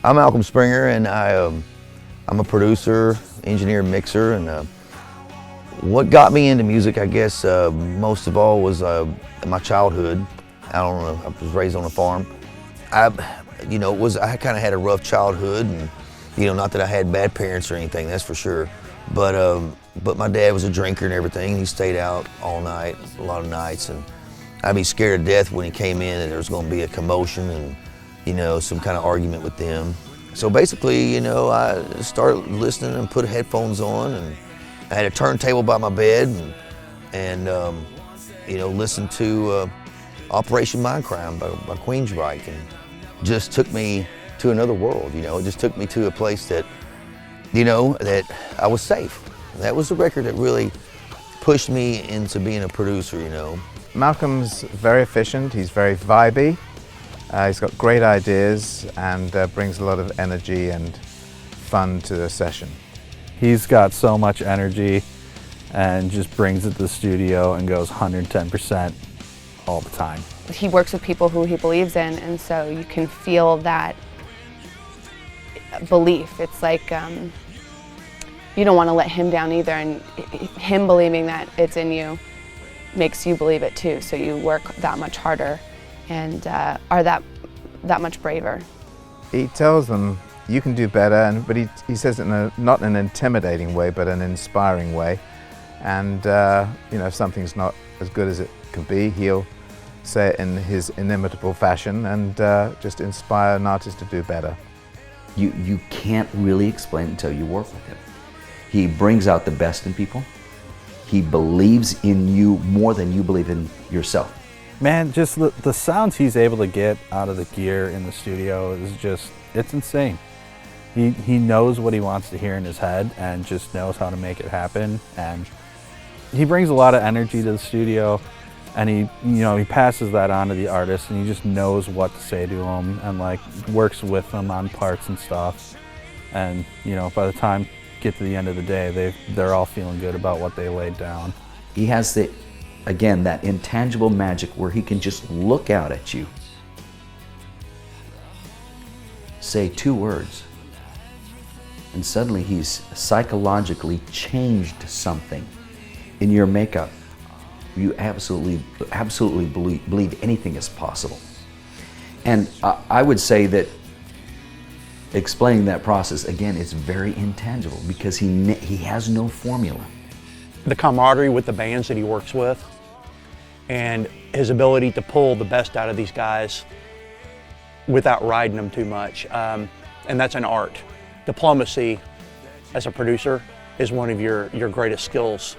I'm Malcolm Springer, and I'm a producer, engineer, mixer, and what got me into music, I guess, most of all was my childhood. I was raised on a farm. I kind of had a rough childhood, and not that I had bad parents or anything, that's for sure. But my dad was a drinker and everything, and he stayed out all night, a lot of nights, and I'd be scared to death when he came in and there was going to be a commotion and some kind of argument with them. So basically, I started listening and put headphones on, and I had a turntable by my bed, and listened to Operation Mindcrime by Queensryche, and just took me to another world. It just took me to a place that, that I was safe. That was the record that really pushed me into being a producer. Malcolm's very efficient. He's very vibey. He's got great ideas and brings a lot of energy and fun to the session. He's got so much energy and just brings it to the studio and goes 110% all the time. He works with people who he believes in, and so you can feel that belief. It's like you don't want to let him down either, and him believing that it's in you makes you believe it too, so you work that much harder and are that much braver. He tells them you can do better, but he says it in not an intimidating way, but an inspiring way. And if something's not as good as it could be, he'll say it in his inimitable fashion and just inspire an artist to do better. You can't really explain it until you work with him. He brings out the best in people. He believes in you more than you believe in yourself. Man, just the sounds he's able to get out of the gear in the studio is it's insane. He knows what he wants to hear in his head and just knows how to make it happen. And he brings a lot of energy to the studio, and he passes that on to the artist, and he just knows what to say to them and works with them on parts and stuff. And by the time you get to the end of the day, they're all feeling good about what they laid down. He has that intangible magic where he can just look out at you, say 2 words, and suddenly he's psychologically changed something in your makeup. You absolutely believe anything is possible. And I would say that explaining that process, again, is very intangible because he has no formula. The camaraderie with the bands that he works with and his ability to pull the best out of these guys without riding them too much. And that's an art. Diplomacy as a producer is one of your greatest skills.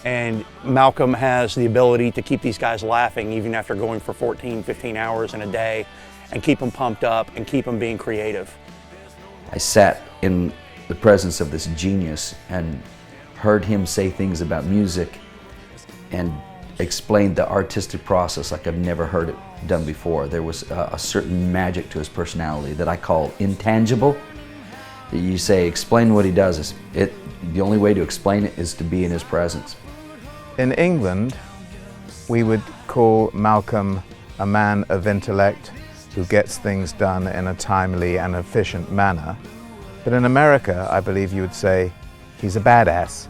And Malcolm has the ability to keep these guys laughing even after going for 14, 15 hours in a day, and keep them pumped up and keep them being creative. I sat in the presence of this genius and heard him say things about music and explained the artistic process like I've never heard it done before. There was a certain magic to his personality that I call intangible. You say, explain what he does. The only way to explain it is to be in his presence. In England, we would call Malcolm a man of intellect who gets things done in a timely and efficient manner. But in America, I believe you would say he's a badass.